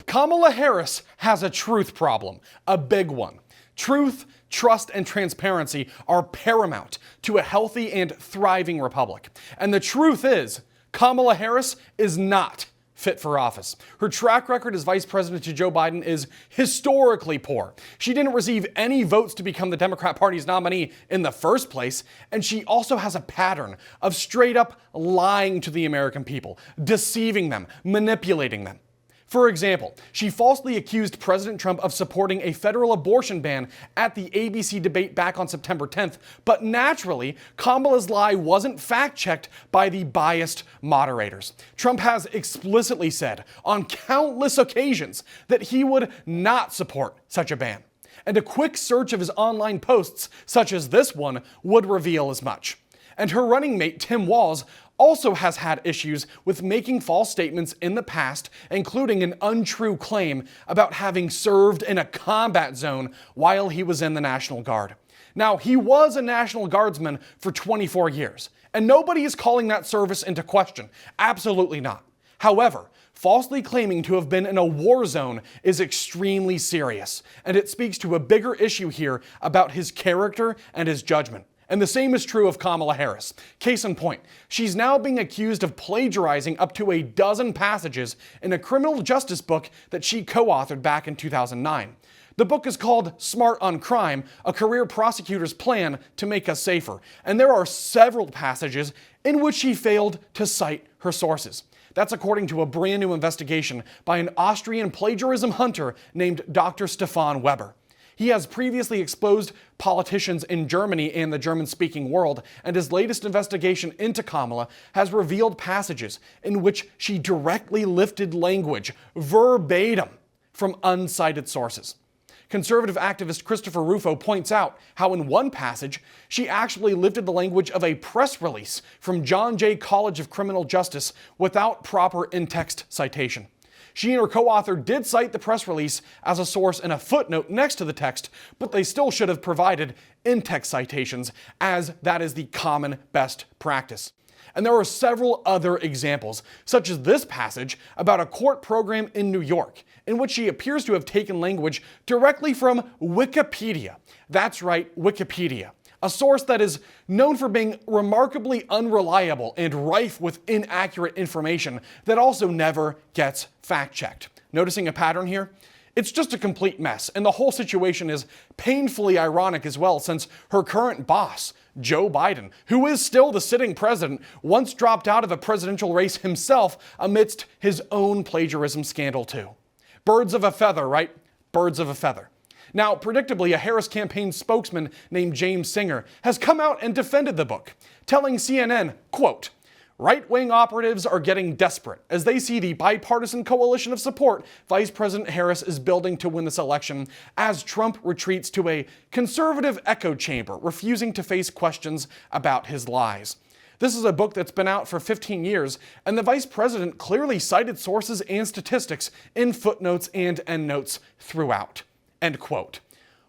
Kamala Harris has a truth problem, a big one. Truth, trust, and transparency are paramount to a healthy and thriving republic. And the truth is, Kamala Harris is not fit for office. Her track record as vice president to Joe Biden is historically poor. She didn't receive any votes to become the Democrat Party's nominee in the first place, and she also has a pattern of straight up lying to the American people, deceiving them, manipulating them. For example, she falsely accused President Trump of supporting a federal abortion ban at the ABC debate back on September 10th, but naturally, Kamala's lie wasn't fact-checked by the biased moderators. Trump has explicitly said on countless occasions that he would not support such a ban. And a quick search of his online posts, such as this one, would reveal as much. And her running mate, Tim Walz, also has had issues with making false statements in the past, including an untrue claim about having served in a combat zone while he was in the National Guard. Now, he was a National Guardsman for 24 years, and nobody is calling that service into question. Absolutely not. However, falsely claiming to have been in a war zone is extremely serious, and it speaks to a bigger issue here about his character and his judgment. And the same is true of Kamala Harris. Case in point, she's now being accused of plagiarizing up to a dozen passages in a criminal justice book that she co-authored back in 2009. The book is called Smart on Crime, a career prosecutor's plan to make us safer. And there are several passages in which she failed to cite her sources. That's according to a brand new investigation by an Austrian plagiarism hunter named Dr. Stefan Weber. He has previously exposed politicians in Germany and the German-speaking world, and his latest investigation into Kamala has revealed passages in which she directly lifted language, verbatim, from uncited sources. Conservative activist Christopher Rufo points out how in one passage, she actually lifted the language of a press release from John Jay College of Criminal Justice without proper in-text citation. She and her co-author did cite the press release as a source in a footnote next to the text, but they still should have provided in-text citations, as that is the common best practice. And there are several other examples, such as this passage about a court program in New York, in which she appears to have taken language directly from Wikipedia. That's right, Wikipedia. A source that is known for being remarkably unreliable and rife with inaccurate information that also never gets fact-checked. Noticing a pattern here? It's just a complete mess, and the whole situation is painfully ironic as well, since her current boss, Joe Biden, who is still the sitting president, once dropped out of a presidential race himself amidst his own plagiarism scandal too. Birds of a feather, right? Birds of a feather. Now, predictably, a Harris campaign spokesman named James Singer has come out and defended the book, telling CNN, quote, "Right-wing operatives are getting desperate as they see the bipartisan coalition of support Vice President Harris is building to win this election as Trump retreats to a conservative echo chamber, refusing to face questions about his lies." This is a book that's been out for 15 years, and the vice president clearly cited sources and statistics in footnotes and endnotes throughout. End quote.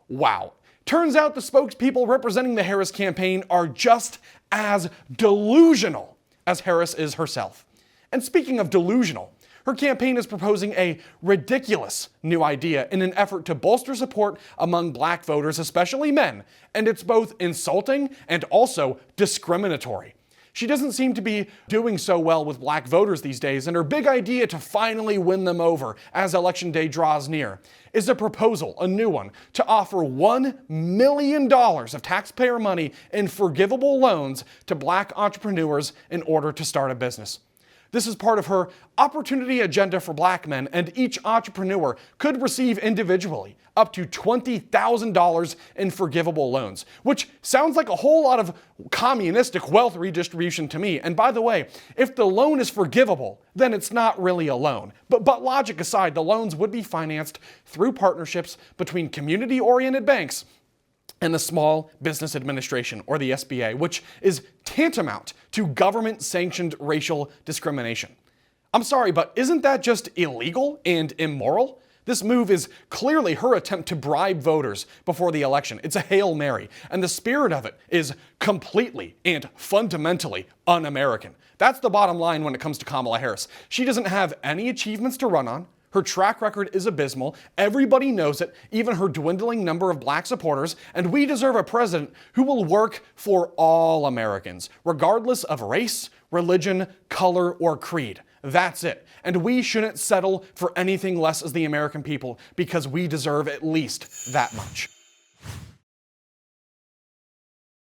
Wow. Turns out the spokespeople representing the Harris campaign are just as delusional as Harris is herself. And speaking of delusional, her campaign is proposing a ridiculous new idea in an effort to bolster support among black voters, especially men, and it's both insulting and also discriminatory. She doesn't seem to be doing so well with black voters these days, and her big idea to finally win them over as Election Day draws near is a proposal, a new one, to offer $1 million of taxpayer money in forgivable loans to black entrepreneurs in order to start a business. This is part of her opportunity agenda for black men, and each entrepreneur could receive individually up to $20,000 in forgivable loans, which sounds like a whole lot of communistic wealth redistribution to me. And by the way, if the loan is forgivable, then it's not really a loan. But logic aside, the loans would be financed through partnerships between community-oriented banks and the Small Business Administration, or the SBA, which is tantamount to government-sanctioned racial discrimination. I'm sorry, but isn't that just illegal and immoral? This move is clearly her attempt to bribe voters before the election. It's a Hail Mary, and the spirit of it is completely and fundamentally un-American. That's the bottom line when it comes to Kamala Harris. She doesn't have any achievements to run on. Her track record is abysmal, everybody knows it, even her dwindling number of black supporters, and we deserve a president who will work for all Americans, regardless of race, religion, color, or creed. That's it. And we shouldn't settle for anything less as the American people because we deserve at least that much.